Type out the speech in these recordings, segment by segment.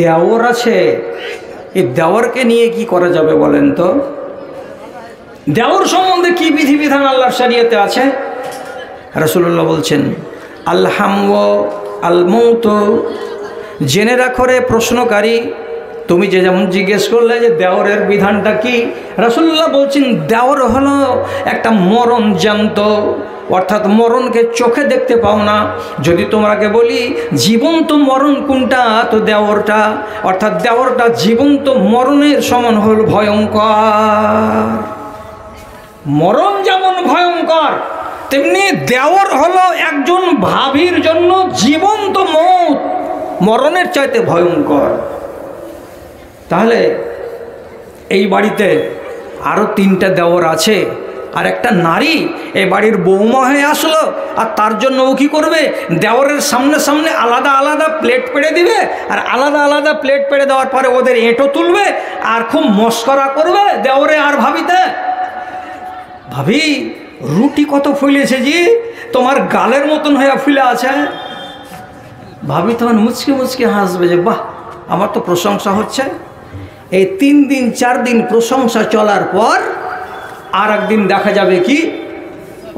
দেওর আছে, এই দেওরকে নিয়ে কি করা যাবে বলেন তো? দেওর সম্বন্ধে কি বিধিবিধান আল্লাহর শরীয়তে আছে? রাসূলুল্লাহ বলছেন আলহাম আল মৌত, জেনে রাখো রে প্রশ্নকারী, তুমি যে যেমন জিজ্ঞেস করলে যে দেওরের বিধানটা কি, রাসূলুল্লাহ বলছেন দেওর হলো একটা মরণ জ্যান্ত, অর্থাৎ মরণকে চোখে দেখতে পাও না। যদি তোমাকে বলি জীবন্ত মরণ কোনটা, তো দেওরটা, অর্থাৎ দেওরটা জীবন্ত মরণের সমান হল ভয়ঙ্কর। মরণ যেমন ভয়ঙ্কর তেমনি দেওর হলো একজন ভাবির জন্য জীবন্ত মৌত, মরণের চাইতে ভয়ঙ্কর। তাহলে এই বাড়িতে আরও 3টা দেওর আছে, আর একটা নারী এই বাড়ির বৌমা হয়ে আসলো, আর তার জন্য ও কী করবে? দেওরের সামনে সামনে আলাদা আলাদা প্লেট পেড়ে দিবে, আর আলাদা আলাদা প্লেট পেড়ে দেওয়ার পরে ওদের এঁটো তুলবে আর খুব মস্করা করবে দেওরে আর ভাবিতে। ভাবি রুটি কত ফুলেছে জি, তোমার গালের মতন হয়ে ফুলে আছে। ভাবি তখন মুচকে মুচকে হাসবে যে বাহ, আমার তো প্রশংসা হচ্ছে। এই 3 দিন 4 দিন প্রশংসা চলার পর আর একদিন দেখা যাবে কি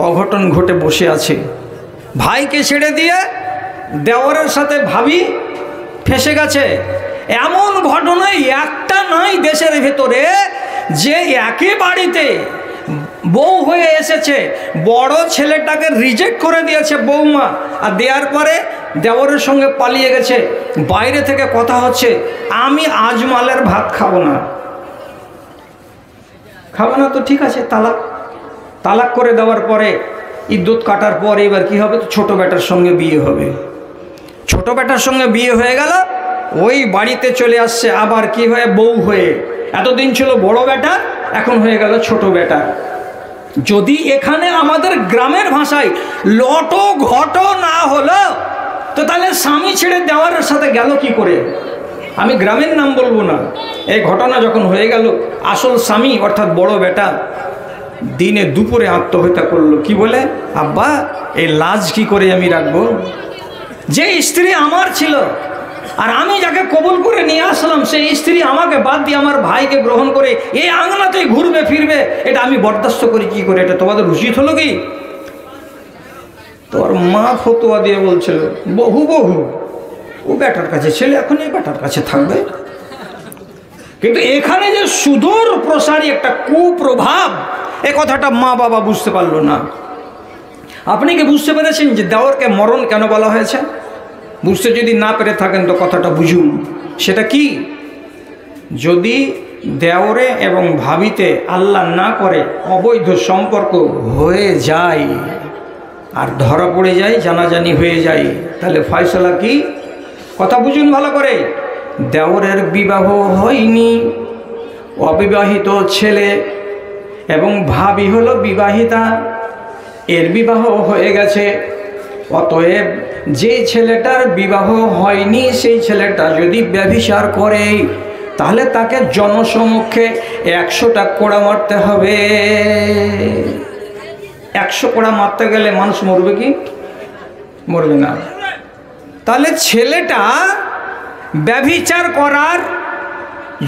অঘটন ঘটে বসে আছে। ভাইকে ছেড়ে দিয়ে দেওরের সাথে ভাবি ফেসে গেছে। এমন ঘটনায় একটা নাই দেশের ভেতরে যে একই বাড়িতে বউ হয়ে এসেছে, বড় ছেলেটাকে রিজেক্ট করে দিয়েছে বৌমা, আর দেওয়ার পরে দেওরের সঙ্গে পালিয়ে গেছে। বাইরে থেকে কথা হচ্ছে আমি আজমালের ভাত খাবো না। খাবো না তো ঠিক আছে, তালাক। তালাক করে দেওয়ার পরে ইদ্যুৎ কাটার পরে এবার কি হবে? তো ছোট বেটার সঙ্গে বিয়ে হবে। ছোট বেটার সঙ্গে বিয়ে হয়ে গেল, ওই বাড়িতে চলে আসছে আবার কি হয়ে? বউ হয়ে। এতদিন ছিল বড় বেটা, এখন হয়ে গেল ছোট বেটা। যদি এখানে আমাদের গ্রামের ভাষায় লটো ঘটো না হলো, তো তাহলে স্বামী ছেড়ে দেওয়ার সাথে গেল কি করে? আমি গ্রামের নাম বলবো না। এই ঘটনা যখন হয়ে গেল, আসল স্বামী অর্থাৎ বড় বেটা দিনে দুপুরে আত্মহত্যা করলো। কি বলে? আব্বা এই লাজ কি করে আমি রাখবো? যে স্ত্রী আমার ছিল আর আমি যাকে কবুল করে নিয়ে আসলাম, সেই স্ত্রী আমাকে বাদ দিয়ে আমার ভাইকে গ্রহণ করে এই আঙনাতেই ঘুরবে ফিরবে, এটা আমি বরদাস্ত করি কি করে? এটা তোমাদের উচিত হলো কি? তোর মা ফতোয়া দিয়ে বলছিল বহু বহু, ও বেটার কাছে ছেলে, এখন এই বেটার কাছে থাকবে। কিন্তু এখানে যে সুদূর প্রসারী একটা কুপ্রভাব, এ কথাটা মা বাবা বুঝতে পারলো না। আপনি কি বুঝতে পেরেছেন যে দেওরকে মরণ কেন বলা হয়েছে? বুঝতে যদি না পেরে থাকেন তো কথাটা বুঝুন। সেটা কি? যদি দেওরে এবং ভাবিতে আল্লাহ না করে অবৈধ সম্পর্ক হয়ে যায় আর ধরা পড়ে যায়, জানাজানি হয়ে যায়, তাহলে ফয়সালা কি? কথা বুঝুন ভালো করে। দেওরের বিবাহ হয়নি, অবিবাহিত ছেলে, এবং ভাবি হলো বিবাহিতা, এর বিবাহ হয়ে গেছে। অতএব যে ছেলেটার বিবাহ হয়নি সেই ছেলেটা যদি ব্যভিচার করে, তাহলে তাকে জনসমক্ষে 100টা কোড়া মারতে হবে। 100 কোড়া মারতে গেলে মানুষ মরবে কি? মরবে না। তাহলে ছেলেটা ব্যভিচার করার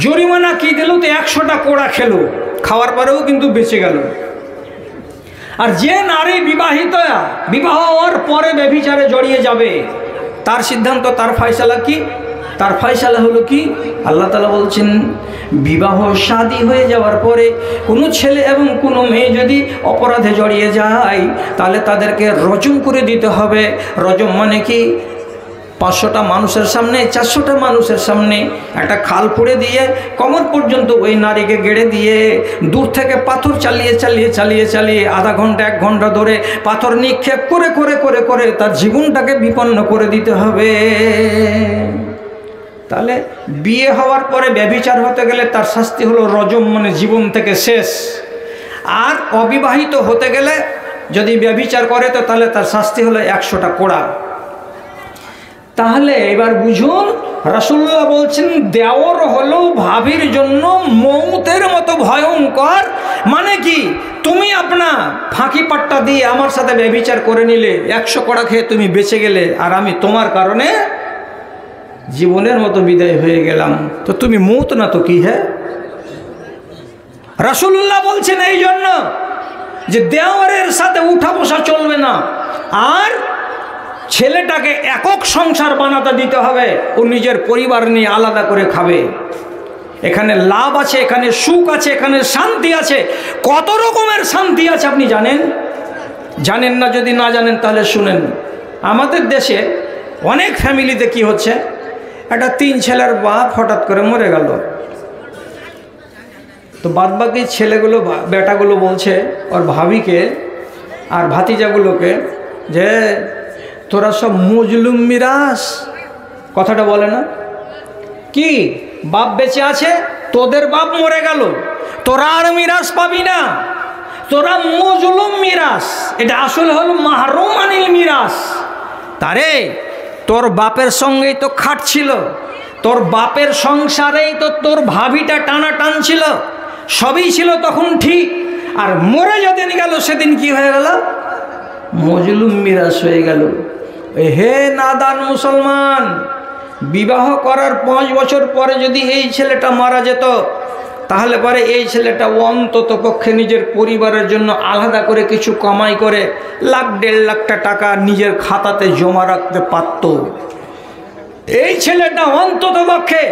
জরিমানা কি দিল? তো 100টা কোড়া খেলো, খাওয়ার পরেও কিন্তু বেঁচে গেল। আর যে নারী বিবাহিত, বিবাহ হওয়ার পরে ব্যভিচারে জড়িয়ে যাবে, তার সিদ্ধান্ত, তার ফয়সালা কি? তার ফয়সালা হলো কি? আল্লাহ তাআলা বলছেন বিবাহ শাদী হয়ে যাওয়ার পরে কোনো ছেলে এবং কোনো মেয়ে যদি অপরাধে জড়িয়ে যায়, তাহলে তাদেরকে রজম করে দিতে হবে। রজম মানে কি? 500টা মানুষের সামনে, 400টা মানুষের সামনে একটা খাল পুড়ে দিয়ে কোমর পর্যন্ত ওই নারীকে গেড়ে দিয়ে দূর থেকে পাথর চালিয়ে চালিয়ে চালিয়ে চালিয়ে আধা ঘন্টা 1 ঘন্টা ধরে পাথর নিক্ষেপ করে করে করে করে তার জীবনটাকে বিপন্ন করে দিতে হবে। তাহলে বিয়ে হওয়ার পরে ব্যভিচার হতে গেলে তার শাস্তি হলো রজম, মানে জীবন থেকে শেষ। আর অবিবাহিত হতে গেলে যদি ব্যভিচার করে তো তাহলে তার শাস্তি হলো 100টা কোড়া। তাহলে এবার বুঝুন, রাসূলুল্লাহ বলছেন দেওর হলো ভাবির জন্য মৌতের মতো ভয়ঙ্কর। মানে কি? তুমি আপনা ফাঁকি পাট্টা দিয়ে আমার সাথে ব্যভিচার করে নিলে, 100 কোড়া খেয়ে তুমি বেঁচে গেলে, আর আমি তোমার কারণে জীবনের মতো বিদায় হয়ে গেলাম, তো তুমি মৌত না তো কি? হ্যাঁ, রাসূলুল্লাহ বলছেন এই জন্য যে দেওয়ারের সাথে উঠা বসা চলবে না, আর ছেলেটাকে একক সংসার বানাতে দিতে হবে, ও নিজের পরিবার নিয়ে আলাদা করে খাবে। এখানে লাভ আছে, এখানে সুখ আছে, এখানে শান্তি আছে। কত রকমের শান্তি আছে আপনি জানেন? জানেন না? যদি না জানেন তাহলে শুনেন। আমাদের দেশে অনেক ফ্যামিলিতে কি হচ্ছে, একটা 3 ছেলের বাপ হঠাৎ করে মরে গেল, তো বাদবাকি ছেলেগুলো বেটাগুলো বলছে ওর ভাবিকে আর ভাতিজাগুলোকে যে তোরা সব মজলুম মিরাস, কথাটা বলে না কি? বাপ বেঁচে আছে, তোদের বাপ মরে গেল, তোরা আর মিরাস পাবি না, তোরা মজলুম মিরাস। এটা আসলে হলো মাহরুম আনিল মিরাস। তারে তোর বাপের সঙ্গেই তো খাটছিল, তোর বাপের সংসারেই তো তোর ভাবিটা টানা টানছিল, সবই ছিল তখন ঠিক, আর মরে যেদিন গেল সেদিন কি হয়ে গেল? মজলুম মিরাস হয়ে গেল। হে নাদান মুসলমান, বিবাহ করার 5 বছর পরে যদি এই ছেলেটা মারা যেত, তাহলে পরে এই ছেলেটা অন্তত পক্ষে নিজের পরিবারের জন্য আলাদা করে কিছু কামাই করে 1,00,000 1,50,000 টাকা নিজের খাতাতে জমা রাখতে পারত। এই ছেলেটা অন্তত পক্ষে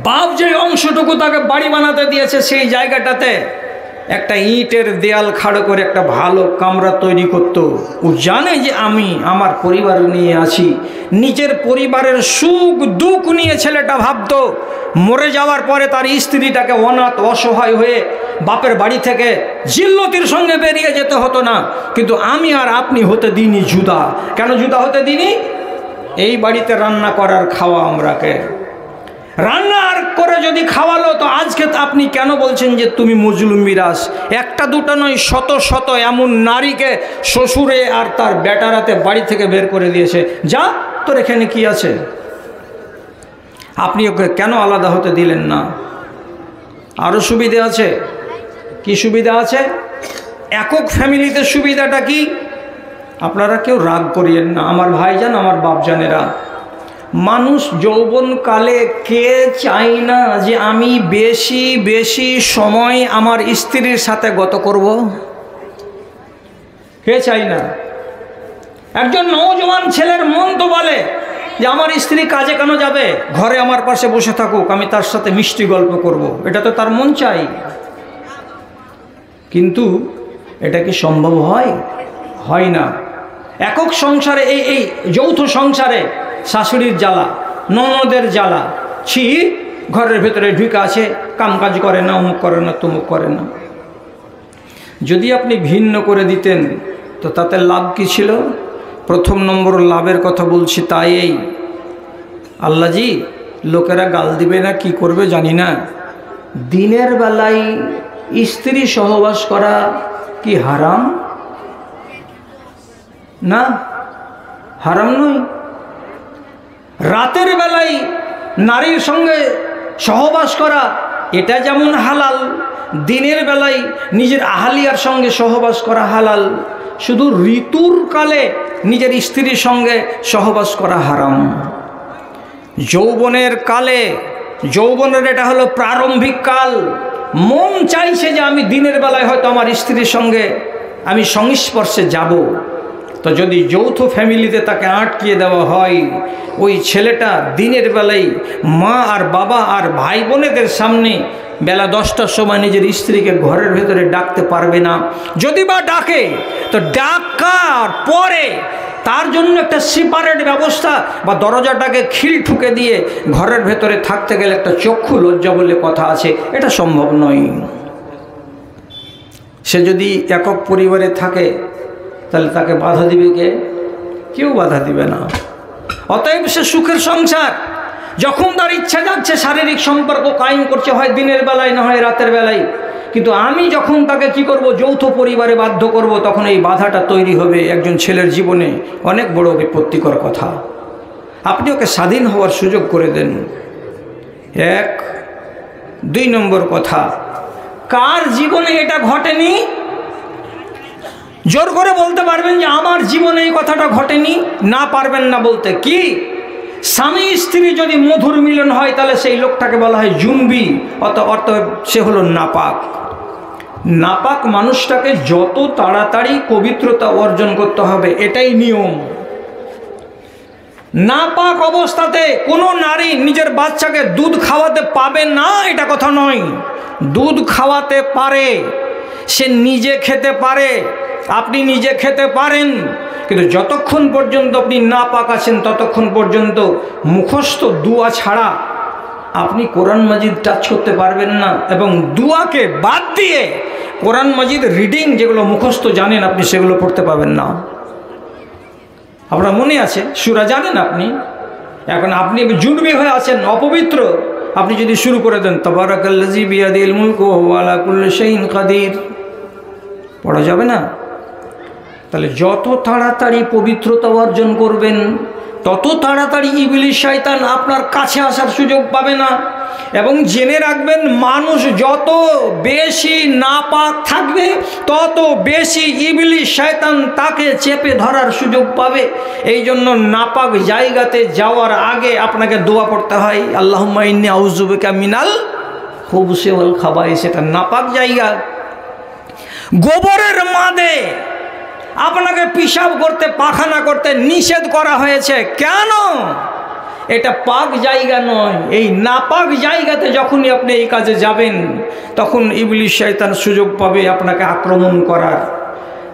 বাপ যে অংশটুকু তাকে বাড়ি বানাতে দিয়েছে, সেই জায়গাটাতে একটা ইটের দেয়াল খাড়ো করে একটা ভালো কামরা তৈরি করত। ও জানে যে আমি আমার পরিবার নিয়ে আছি, নিজের পরিবারের সুখ দুঃখ নিয়ে ছেলেটা ভাবতো। মরে যাওয়ার পরে তার স্ত্রীটাকে অনাথ অসহায় হয়ে বাপের বাড়ি থেকে জিল্লতির সঙ্গে বেরিয়ে যেতে হতো না, কিন্তু আমি আর আপনি হতে দিইনি জুদা। কেন জুদা হতে দিইনি? এই বাড়িতে রান্না করার খাওয়া আমরাকে, রান্না আর করে যদি খাওয়ালো, তো আজকে আপনি কেন বলছেন যে তুমি মজলুম মিরাস? একটা দুটো নয়, শত শত এমন নারীকে শ্বশুরে আর তার বেটারাতে বাড়ি থেকে বের করে দিয়েছে। যা, তোর এখানে কি আছে? আপনি ওকে কেন আলাদা হতে দিলেন না? আরও সুবিধা আছে। কি সুবিধা আছে? একক ফ্যামিলিতে সুবিধাটা কি? আপনারা কেউ রাগ করিয়েন না আমার ভাইজান, আমার বাপজানেরা। মানুষ যৌবনকালে কে চাই না যে আমি বেশি বেশি সময় আমার স্ত্রীর সাথে গত করব? কে চাই না? একজন নওজোয়ান ছেলের মন তো বলে যে আমার স্ত্রী কাজে কেন যাবে, ঘরে আমার পাশে বসে থাকুক, আমি তার সাথে মিষ্টি গল্প করব। এটা তো তার মন চাই। কিন্তু এটা কি সম্ভব হয়? হয় না। একক সংসারে, এই যৌথ সংসারে শাশুড়ির জ্বালা, ননদের জ্বালা, ছি, ঘরের ভেতরে ঢুকে আছে, কামকাজ করে না, অমুক করে না, তমুক করে না। যদি আপনি ভিন্ন করে দিতেন তো তাতে লাভ কি ছিল? প্রথম নম্বর লাভের কথা বলছি তাই এই, আল্লাহজি লোকেরা গাল দিবে না কি করবে জানি না, দিনের বেলায় স্ত্রী সহবাস করা কি হারাম? না, হারাম নয়। রাতের বেলায় নারীর সঙ্গে সহবাস করা এটা যেমন হালাল, দিনের বেলায় নিজের আহালিয়ার সঙ্গে সহবাস করা হালাল। শুধু ঋতুর কালে নিজের স্ত্রীর সঙ্গে সহবাস করা হারাম। যৌবনের কালে, যৌবনের এটা হলো প্রারম্ভিক কাল, মন চাইছে যে আমি দিনের বেলায় হয়তো আমার স্ত্রীর সঙ্গে আমি সংস্পর্শে যাব। তো যদি যৌথ ফ্যামিলিতে তাকে আটকিয়ে দেওয়া হয়, ওই ছেলেটা দিনের বেলায় মা আর বাবা আর ভাই বোনেদের সামনে বেলা 10টার সময় নিজের স্ত্রীকে ঘরের ভেতরে ডাকতে পারবে না। যদি বা ডাকে তো ডাকার পরে তার জন্য একটা সেপারেট ব্যবস্থা, বা দরজাটাকে খিল ঠুকে দিয়ে ঘরের ভেতরে থাকতে গেলে একটা চক্ষু লজ্জা বলে কথা আছে, এটা সম্ভব নয়। সে যদি একক পরিবারে থাকে তাহলে তাকে বাধা দিবে কে? কেউ বাধা দিবে না। অতএব সে সুখের সংসার, যখন তার ইচ্ছা যাচ্ছে শারীরিক সম্পর্ক কায়েম করছে, হয় দিনের বেলায় না হয় রাতের বেলায়। কিন্তু আমি যখন তাকে কি করব, যৌথ পরিবারে বাধ্য করব, তখন এই বাধাটা তৈরি হবে একজন ছেলের জীবনে অনেক বড় বিপত্তিকর কথা। আপনি ওকে স্বাধীন হওয়ার সুযোগ করে দেন। 1, 2 নম্বর কথা, কার জীবনে এটা ঘটেনি? জোর করে বলতে পারবেন যে আমার জীবনে এই কথাটা ঘটেনি? না, পারবেন না বলতে। কি? স্বামী স্ত্রী যদি মধুর মিলন হয় তাহলে সেই লোকটাকে বলা হয় জুনবি, অর্থাৎ সে হলো নাপাক। নাপাক মানুষটাকে যত তাড়াতাড়ি পবিত্রতা অর্জন করতে হবে, এটাই নিয়ম। নাপাক অবস্থাতে কোনো নারী নিজের বাচ্চাকে দুধ খাওয়াতে পাবে না এটা কথা নয়। দুধ খাওয়াতে পারে, সে নিজে খেতে পারে, আপনি নিজে খেতে পারেন, কিন্তু যতক্ষণ পর্যন্ত আপনি নাপাক আছেন ততক্ষণ পর্যন্ত মুখস্থ দুয়া ছাড়া আপনি কোরআন মাজিদ টাচ করতে পারবেন না। এবং দুয়াকে বাদ দিয়ে কোরআন মাজিদ রিডিং যেগুলো মুখস্থ জানেন আপনি সেগুলো পড়তে পাবেন না। আপনার মনে আছে সূরা জানেন আপনি, এখন আপনি জুনবি হয়ে আছেন, অপবিত্র, আপনি যদি শুরু করে দেন তাবারাকাল্লাযী বিয়াদিহিল মুলকু ওয়া হুয়া আলা কুল্লি শাইইন কাদির, পড়া যাবে না। তাহলে যত তাড়াতাড়ি পবিত্রতা অর্জন করবেন তত তাড়াতাড়ি ইবলিস শয়তান আপনার কাছে আসার সুযোগ পাবে না। এবং জেনে রাখবেন, মানুষ যত বেশি নাপাক থাকবে তত বেশি ইবলিস শয়তান তাকে চেপে ধরার সুযোগ পাবে। এই জন্য নাপাক জায়গাতে যাওয়ার আগে আপনাকে দোয়া পড়তে হয়, আল্লাহুম্মা ইন্নী আউযু বিকা মিনাল খুবুসি ওয়াল খাবাইস। সেটা নাপাক জায়গা। গোবরের মাদে আপনাকে পিশাব করতে, পায়খানা করতে নিষেধ করা হয়েছে। কেন? এটা পাক জায়গা নয়। এই নাপাক জায়গাতে যখনই আপনি এই কাজে যাবেন তখন ইবলিস শয়তান সুযোগ পাবে আপনাকে আক্রমণ করার।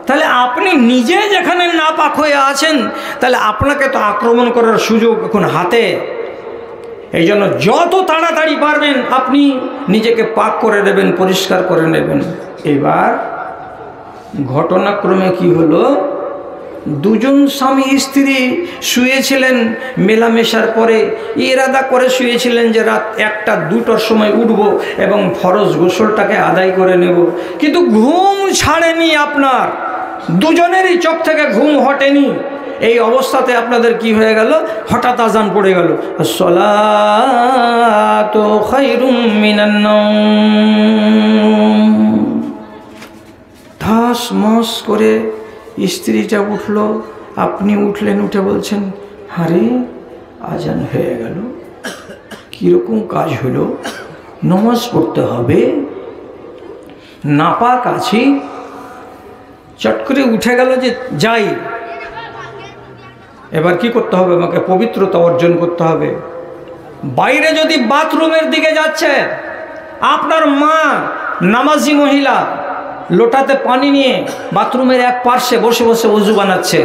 তাহলে আপনি নিজে যেখানে নাপাক হয়ে আছেন তাহলে আপনাকে তো আক্রমণ করার সুযোগ এখন হাতে। এই জন্য যত তাড়াতাড়ি পারবেন আপনি নিজেকে পাক করে নেবেন, পরিষ্কার করে নেবেন। এবার ঘটনাক্রমে কি হলো, দুজন স্বামী স্ত্রী শুয়েছিলেন, মেলামেশার পরে ইরাদা করে শুয়েছিলেন যে রাত 1টা-2টার সময় উঠব এবং ফরজ গোসলটাকে আদায় করে নেব। কিন্তু ঘুম ছাড়েনি আপনার, দুজনেরই চোখ থেকে ঘুম হটেনি। এই অবস্থাতে আপনাদের কি হয়ে গেল, হঠাৎ আজান পড়ে গেল, আসসালাতু খায়রুম মিনান নাওম। ধাস মাস করে স্ত্রীটা উঠল, আপনি উঠলেন, উঠে বলছেন, আরে আজান হয়ে গেল, কীরকম কাজ হলো, নামাজ পড়তে হবে, নাপাক আছি। চট করে উঠে গেল যে যাই, এবার কি করতে হবে, আমাকে পবিত্রতা অর্জন করতে হবে। বাইরে যদি বাথরুমের দিকে যাচ্ছে, আপনার মা নামাজি মহিলা লোটাতে পানি নিয়ে বাথরুমের এক পার্শ্বে বসে বসে ওযু বানাচ্ছে,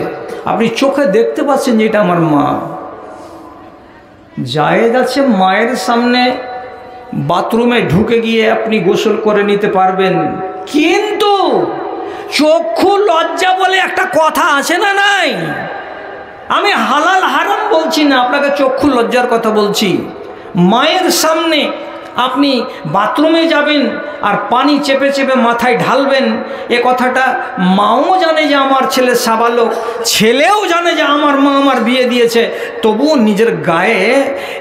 আপনি চোখে দেখতে পাচ্ছেন যে এটা আমার মা। জায়েজ আছে মায়ের সামনে বাথরুমে ঢুকে গিয়ে আপনি গোসল করে নিতে পারবেন, কিন্তু চক্ষু লজ্জা বলে একটা কথা আছে না নাই? আমি হালাল হারাম বলছি না, আপনাকে চক্ষু লজ্জার কথা বলছি। মায়ের সামনে আপনি বাথরুমে যাবেন আর পানি চেপে চেপে মাথায় ঢালবেন, এ কথাটা মাও জানে যে আমার ছেলে সাবালক, ছেলেও জানে যে আমার মা আমার বিয়ে দিয়েছে, তবুও নিজের গায়ে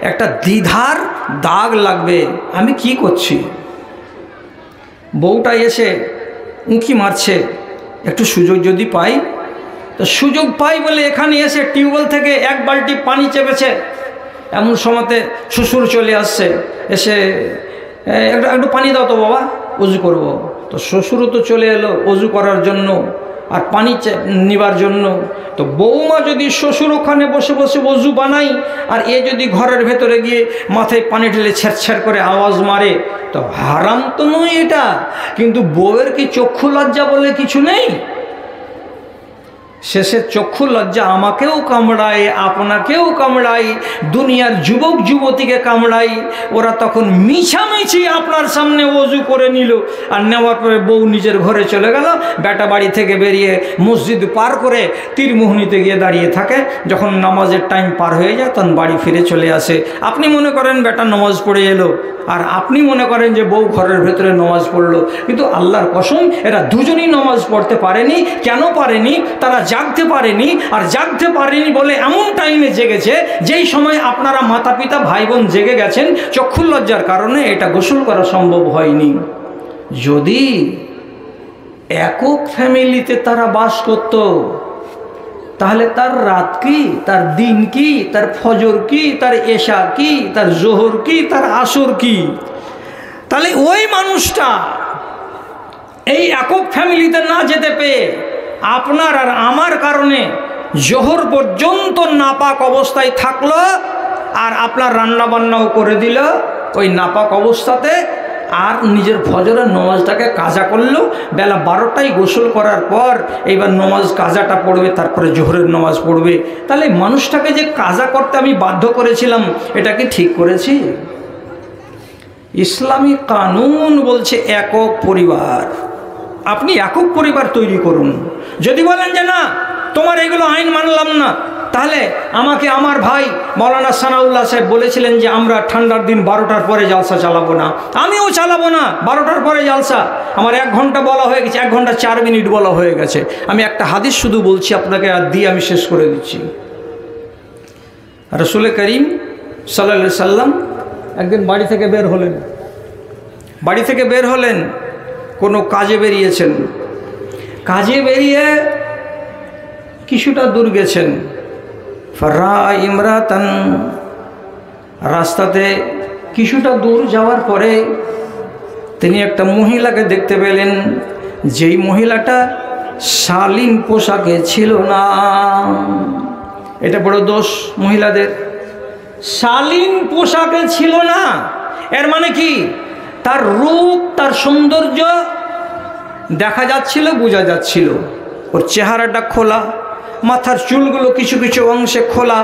একটা দ্বিধার দাগ লাগবে, আমি কি করছি। বউটা এসে উঁকি মারছে, একটু সুযোগ যদি পাই, তো সুযোগ পাই বলে এখানে এসে টিউবওয়েল থেকে 1 বালতি পানি চেপেছে। এমন সময়তে শ্বশুর চলে আসছে, এসে একটু পানি দাও তো বাবা, ওযু করব। তো শ্বশুরও তো চলে এলো ওযু করার জন্য আর পানি নিবার জন্য। তো বৌমা যদি শ্বশুর ওখানে বসে বসে ওযু বানাই আর এ যদি ঘরের ভেতরে গিয়ে মাথায় পানি ঢেলে ছেড় করে আওয়াজ মারে, তো হারাম তো নয় এটা, কিন্তু বউয়ের কি চক্ষু লজ্জা বলে কিছু নেই? শেষে চক্ষু লজ্জা আমাকেও কামড়ায়, আপনাকেও কামড়ায়, দুনিয়ার যুবক যুবতীকে কামড়ায়। ওরা তখন মিছামিছি আপনার সামনে ওযু করে নিল, আর নেওয়ার পরে বউ নিজের ঘরে চলে গেল। বেটা বাড়ি থেকে বেরিয়ে মসজিদ পার করে তীরমোহনীতে গিয়ে দাঁড়িয়ে থাকে, যখন নামাজের টাইম পার হয়ে যায় তখন বাড়ি ফিরে চলে আসে। আপনি মনে করেন বেটা নামাজ পড়ে এলো, আর আপনি মনে করেন যে বউ ঘরের ভেতরে নামাজ পড়লো, কিন্তু আল্লাহর কসম এরা দুজনেই নামাজ পড়তে পারেনি। কেন পারেনি? তারা জাগতে পারেনি, আর জাগতে পারেনি বলে এমন টাইমে জেগেছে যেই সময় আপনারা মাতা পিতা ভাই বোন জেগে গেছেন। চক্ষু লজ্জার কারণে এটা গোসল করা সম্ভব হয়নি। যদি একক ফ্যামিলিতে তারা বাস করত তাহলে তার রাত কি, তার দিন কি, তার ফজর কি, তার এশা কি, তার জোহর কি, তার আসর কি? তাহলে ওই মানুষটা এই একক ফ্যামিলিতে না যেতে পেয়ে আপনার আর আমার কারণে জোহর পর্যন্ত নাপাক অবস্থায় থাকলো, আর আপনার রান্নাবান্নাও করে দিল ওই নাপাক অবস্থাতে, আর নিজের ফজরের নমাজটাকে কাজা করলো। বেলা 12টায় গোসল করার পর এইবার নমাজ কাজাটা পড়বে, তারপরে জোহরের নমাজ পড়বে। তাহলে মানুষটাকে যে কাজা করতে আমি বাধ্য করেছিলাম, এটা কি ঠিক করেছি? ইসলামী কানুন বলছে একক পরিবার, আপনি একক পরিবার তৈরি করুন। যদি বলেন যে না তোমার এগুলো আইন মানলাম না, তাহলে আমাকে আমার ভাই মৌলানা সানাউল্লাহ সাহেব বলেছিলেন যে আমরা ঠান্ডার দিন 12টার পরে জালসা চালাবো না, আমিও চালাবো না 12টার পরে জালসা। আমার 1 ঘন্টা বলা হয়ে গেছে, 1 ঘন্টা 4 মিনিট বলা হয়ে গেছে। আমি একটা হাদিস শুধু বলছি আপনাকে, আর দিয়ে আমি শেষ করে দিচ্ছি। রাসূল করিম সাল্লাল্লাহু আলাইহি সাল্লাম একদিন বাড়ি থেকে বের হলেন, কোনো কাজে বেরিয়েছেন। কাজে বেরিয়ে কিছুটা দূর গেছেন, ফারা ইমরাতান, রাস্তাতে কিছুটা দূর যাওয়ার পরে তিনি একটা মহিলাকে দেখতে পেলেন, যেই মহিলাটা শালীন পোশাকে ছিল না। এটা বড় দোষ মহিলাদের, শালীন পোশাকে ছিল না। এর মানে কি, তার রূপ, তার সৌন্দর্য দেখা যাচ্ছিল, বোঝা যাচ্ছিল। ওর চেহারাটা খোলা, মাথার চুলগুলো কিছু কিছু অংশে খোলা।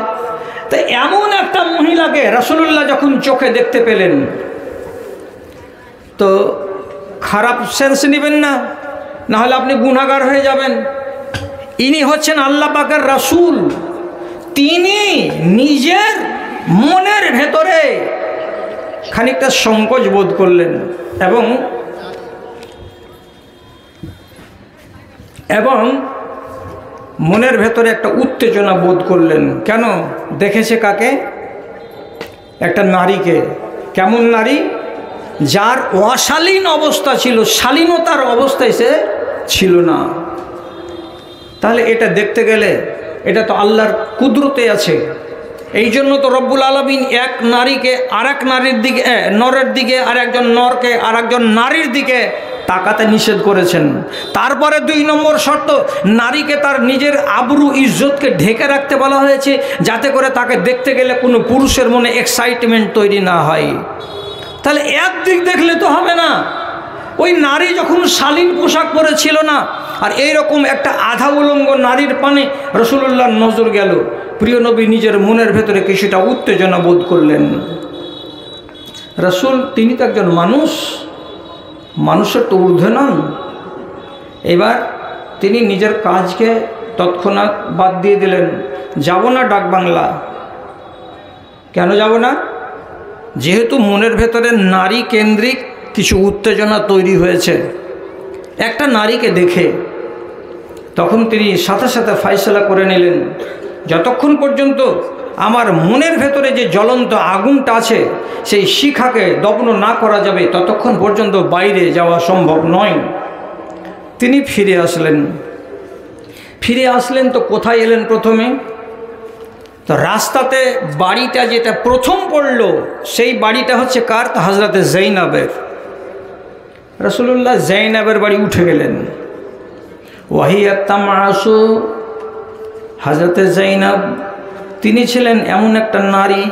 তো এমন একটা মহিলাকে রাসূলুল্লাহ যখন চোখে দেখতে পেলেন, তো খারাপ সেন্স নেবেন না, নাহলে আপনি গুনাহগার হয়ে যাবেন। ইনি হচ্ছেন আল্লাহ পাকের রাসূল, তিনি নিজের মনের ভেতরে খানিকটা সংকোচ বোধ করলেন এবং মনের ভেতরে একটা উত্তেজনা বোধ করলেন। কেন? দেখেছে কাকে? একটা নারীকে। কেমন নারী? যার অশালীন অবস্থা ছিল, শালীনতার অবস্থায় সে ছিল না। তাহলে এটা দেখতে গেলে এটা তো আল্লাহর কুদরতে আছে। এই জন্য তো রব্বুল আলামিন এক নারীকে আরেক নারীর দিকে, নরের দিকে, আর একজন নরকে আর একজন নারীর দিকে তাকাতে নিষেধ করেছেন। তারপরে 2 নম্বর শর্ত, নারীকে তার নিজের আবরু ইজ্জতকে ঢেকে রাখতে বলা হয়েছে, যাতে করে তাকে দেখতে গেলে কোনো পুরুষের মনে এক্সাইটমেন্ট তৈরি না হয়। তাহলে একদিক দেখলে তো হবে না। ওই নারী যখন শালীন পোশাক পরে ছিল না, আর এইরকম একটা আধা উলঙ্গ নারীর পানে রাসূলুল্লাহর নজর গেল, প্রিয় নবী নিজের মনের ভেতরে কিছুটা উত্তেজনা বোধ করলেন। রাসূল তিনি তো একজন মানুষ, মানুষের তো ঊর্ধ্বে নন। এবার তিনি নিজের কাজকে তৎক্ষণাৎ বাদ দিয়ে দিলেন। যাব না ডাক বাংলা। কেন যাব না? যেহেতু মনের ভেতরে নারী কেন্দ্রিক কিছু উত্তেজনা তৈরি হয়েছে একটা নারীকে দেখে, তখন তিনি সাথে সাথে ফয়সালা করে নিলেন, যতক্ষণ পর্যন্ত আমার মনের ভেতরে যে জ্বলন্ত আগুনটা আছে সেই শিখাকে দগ্ন না করা যাবে, ততক্ষণ পর্যন্ত বাইরে যাওয়া সম্ভব নয়। তিনি ফিরে আসলেন। তো কোথায় এলেন প্রথমে? তো রাস্তাতে বাড়িটা যেটা প্রথম পড়ল, সেই বাড়িটা হচ্ছে কার? তো হযরতে যায়েনবের। রাসূলুল্লাহ যায়েনবের বাড়ি উঠে গেলেন। ওয়াহিয়া তামাসু, হযরতে যায়েনব তিনি ছিলেন এমন একটা নারী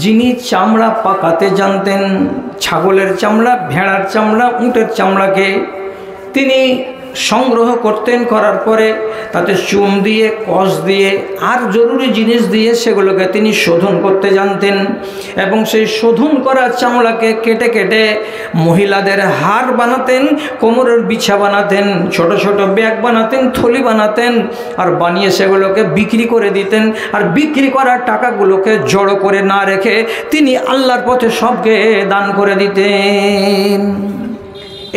যিনি চামড়া পাকাতে জানতেন। ছাগলের চামড়া, ভেড়ার চামড়া, উটের চামড়াকে তিনি সংগ্রহ করতেন, করার পরে তাতে চুন দিয়ে, কষ দিয়ে আর জরুরি জিনিস দিয়ে সেগুলোকে তিনি শোধন করতে জানতেন। এবং সেই শোধন করা চামড়াকে কেটে কেটে মহিলাদের হার বানাতেন, কোমরের বিছা বানাতেন, ছোট ছোট ব্যাগ বানাতেন, থলি বানাতেন, আর বানিয়ে সেগুলোকে বিক্রি করে দিতেন। আর বিক্রি করার টাকাগুলোকে জড়ো করে না রেখে তিনি আল্লাহর পথে সবকে দান করে দিতেন।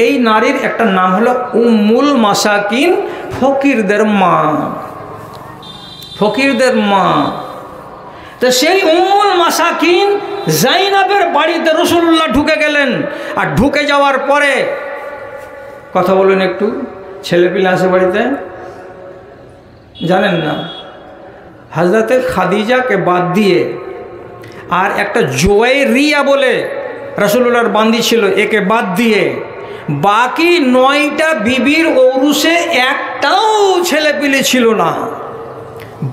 এই নারীর একটা নাম হলো উম্মুল মাসাকিন, ফকিরদের মা। তো সেই উম্মুল মাসাকিন যায়েনবের বাড়িতে রাসূলুল্লাহ ঢুকে গেলেন। আর ঢুকে যাওয়ার পরে কথা বলুন একটু, ছেলেপিলে আছে বাড়িতে? জানেন না? হযরতে খাদিজাকে বাদ দিয়ে আর একটা জুয়াইরিয়া বলে রাসূলুল্লাহর বান্দি ছিল, একে বাদ দিয়ে বাকি 9টা বিবির ঔরসে একটাও ছেলেপিলে ছিল না।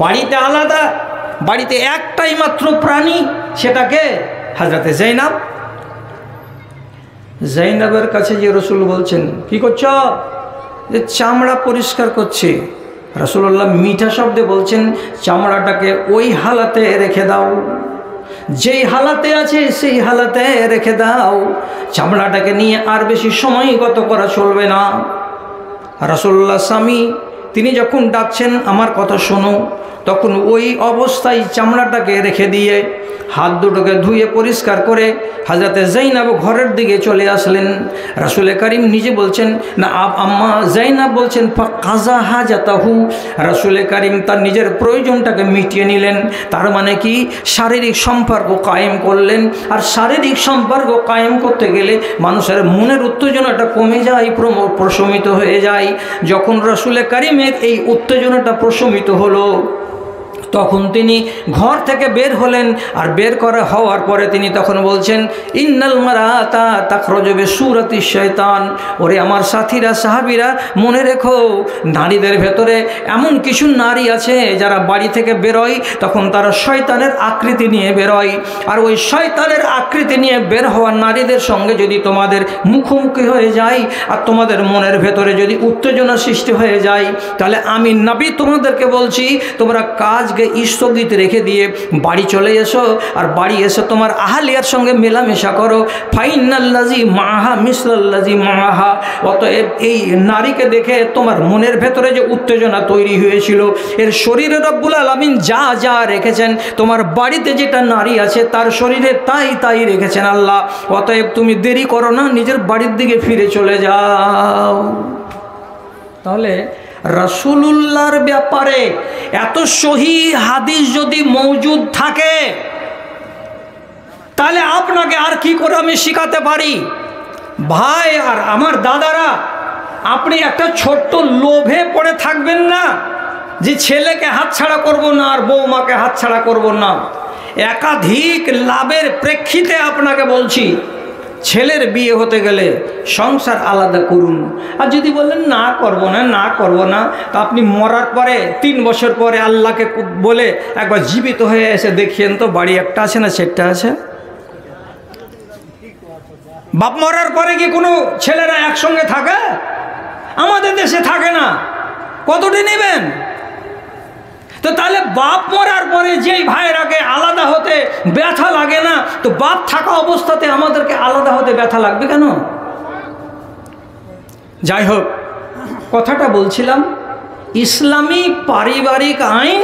বাড়িতে আলাদা, বাড়িতে একটাই মাত্র প্রাণী, সেটাকে হযরতে যায়েনব। যায়েনবের কাছে যে রাসূল বলছেন, কি করছ? যে চামড়া পরিষ্কার করছে। রাসূলুল্লাহ মিঠা শব্দে বলছেন, চামড়াটাকে ওই হালাতে রেখে দাও, যেই হালাতে আছে সেই হালাতে রেখে দাও, চামড়াটাকে নিয়ে আর বেশি সময় গত করা চলবে না। রাসূলুল্লাহ স্বামী তিনি যখন ডাকছেন আমার কথা শোনো, তখন ওই অবস্থায় চামড়াটাকে রেখে দিয়ে হাত দুটোকে ধুয়ে পরিষ্কার করে হযরতে যায়েনব ঘরের দিকে চলে আসলেন। রাসূল করিম নিজে বলছেন না, আম্মা যায়েনব বলছেন ফাকাযা হাজাতাহু, রাসূল করিম তার নিজের প্রয়োজনটাকে মিটিয়ে নিলেন। তার মানে কি, শারীরিক সম্পর্ক কায়েম করলেন। আর শারীরিক সম্পর্ক কায়েম করতে গেলে মানুষের মনের উত্তেজনাটা কমে যায়, প্রশমিত হয়ে যায়। যখন রাসূল করিমের এই উত্তেজনাটা প্রশমিত হলো, তখন তিনি ঘর থেকে বের হলেন। আর বের করা হওয়ার পরে তিনি তখন বলছেন, ইন্নাল মারাতা তাখরুজু বিসূরাতি শাইতান। ওরে আমার সাথীরা, সাহাবীরা, মনে রেখো, নারীদের ভেতরে এমন কিছু নারী আছে যারা বাড়ি থেকে বেরোয় তখন তারা শয়তানের আকৃতি নিয়ে বেরোয়। আর ওই শয়তানের আকৃতি নিয়ে বের হওয়া নারীদের সঙ্গে যদি তোমাদের মুখোমুখি হয়ে যায় আর তোমাদের মনের ভেতরে যদি উত্তেজনা সৃষ্টি হয়ে যায়, তাহলে আমি নবী তোমাদেরকে বলছি, তোমরা কাজকে স্থগিত রেখে দিয়ে বাড়ি চলে এসো। আর বাড়ি এসে তোমার আহলিয়ার সঙ্গে মেলামেশা করো। ফাইনাল্লাজি মাহা মিসলাল্লাজি মাহা। অতএব এই নারীকে দেখে তোমার মনের ভেতরে যে উত্তেজনা তৈরি হয়েছিল, এর শরীরে রব্বুল আলামিন যা যা রেখেছেন, তোমার বাড়িতে যেটা নারী আছে তার শরীরে তাই তাই রেখেছেন আল্লাহ। অতএব তুমি দেরি করো না, নিজের বাড়ির দিকে ফিরে চলে যাও। তাহলে রাসূলুল্লাহর ব্যাপারে এত সহি হাদিস যদি মওজুদ থাকে, তাহলে আপনাকে আর কি করে আমি শিখাতে পারি? ভাই আর আমার দাদারা, আপনি একটা ছোট্ট লোভে পড়ে থাকবেন না যে ছেলেকে হাতছাড়া করব না আর বৌমাকে হাতছাড়া করব না। একাধিক লাভের প্রেক্ষিতে আপনাকে বলছি, ছেলের বিয়ে হতে গেলে সংসার আলাদা করুন। আর যদি বলেন না করব না, না করব না, তা আপনি মরার পরে 3 বছর পরে আল্লাহকে বলে একবার জীবিত হয়ে এসে দেখিয়েন তো, বাড়ি একটা আছে না সেটা আছে? বাপ মরার পরে কি কোনো ছেলেরা একসঙ্গে থাকে? আমাদের দেশে থাকে না। কতটি নেবেন? তো তাহলে বাপ মরার পরে যেই ভাইয়েরাকে আলাদা হতে ব্যথা লাগে না, তো বাপ থাকা অবস্থাতে আমাদেরকে আলাদা হতে ব্যথা লাগবে কেন? যাই হোক, কথাটা বলছিলাম, ইসলামী পারিবারিক আইন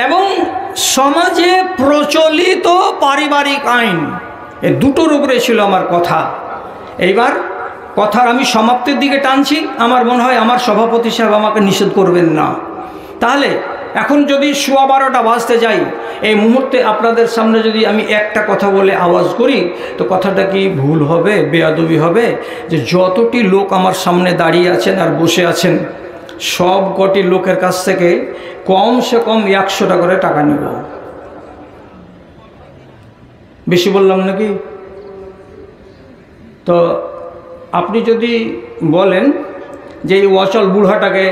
এবং সমাজে প্রচলিত পারিবারিক আইন, এই দুটোর উপরে ছিল আমার কথা। এইবার কথার আমি সমাপ্তির দিকে টানছি। আমার মনে হয় আমার সভাপতি সাহেব আমাকে নিষেধ করবেন না। তাহলে এখন যদি 12:15 বাজতে যাই, এই মুহূর্তে আপনাদের সামনে যদি আমি একটা কথা বলে আওয়াজ করি, তো কথাটা কি ভুল হবে, বেয়াদবি হবে? যে যতটি লোক আমার সামনে দাঁড়িয়ে আছেন আর বসে আছেন, সব কটি লোকের কাছ থেকে কমসে কম 100 টাকা করে টাকা নেব। বেশি বললাম নাকি? তো আপনি যদি বলেন যে এই অচল বুড়াটাকে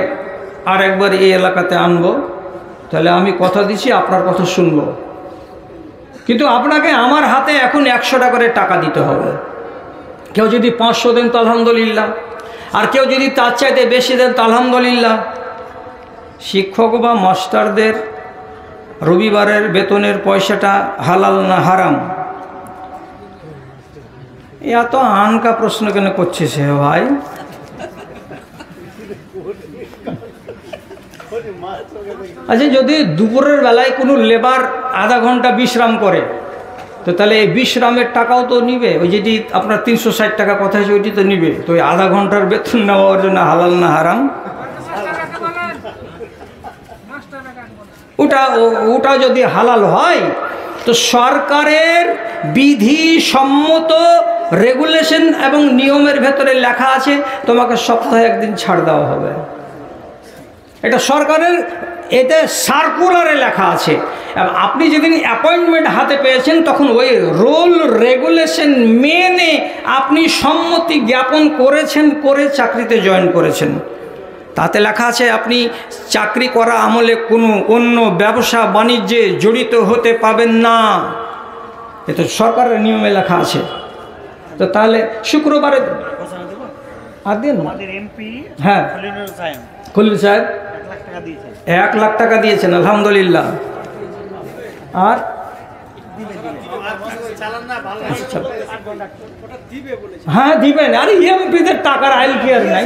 আর একবার এই এলাকাতে আনবো, তাহলে আমি কথা দিচ্ছি আপনার কথা শুনব। কিন্তু আপনাকে আমার হাতে এখন 100 টাকা করে টাকা দিতে হবে। কেউ যদি 500 দেন তো আলহামদুলিল্লাহ, আর কেউ যদি তার চাইতে বেশি দেন তো আলহামদুলিল্লাহ। শিক্ষক বা মাস্টারদের রবিবারের বেতনের পয়সাটা হালাল না হারাম? এত আনকা প্রশ্ন কেন করছিস হে ভাই? আচ্ছা, যদি দুপুরের বেলায় কোনো লেবার আধা ঘন্টা বিশ্রাম করে, তো তাহলে এই বিশ্রামের টাকাও তো নিবে। ওই যেটি আপনার 360 টাকা কথা আছে ওইটি তো নিবে। তো ওই আধা ঘন্টার বেতন নেওয়ার জন্য হালাল না হারাম? ওটা যদি হালাল হয়, তো সরকারের বিধি সম্মত রেগুলেশন এবং নিয়মের ভেতরে লেখা আছে তোমাকে সপ্তাহে 1 দিন ছাড় দেওয়া হবে। এটা সরকারের এতে সার্কুলারে লেখা আছে। আপনি যেদিন অ্যাপয়েন্টমেন্ট হাতে পেয়েছেন তখন ওই রুল রেগুলেশন মেনে আপনি সম্মতি জ্ঞাপন করেছেন, করে চাকরিতে জয়েন করেছেন। তাতে লেখা আছে আপনি চাকরি করা আমলে কোনো অন্য ব্যবসা বাণিজ্যে জড়িত হতে পাবেন না। এ তো সরকারের নিয়মে লেখা আছে। তো তাহলে শুক্রবারে আর দিন হ্যাঁ খলিল সাহেব 1 লাখ টাকা দিয়েছেন, আলহামদুলিল্লাহ। আর হ্যাঁ দিবেন, আরে এমপিদের টাকার আইল কি আর নাই?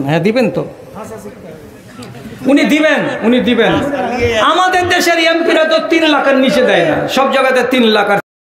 হ্যাঁ দিবেন তো, উনি দিবেন। আমাদের দেশের এমপিরা তো 3 লাখের নিচে দেয় না, সব জায়গাতে 3 লাখ।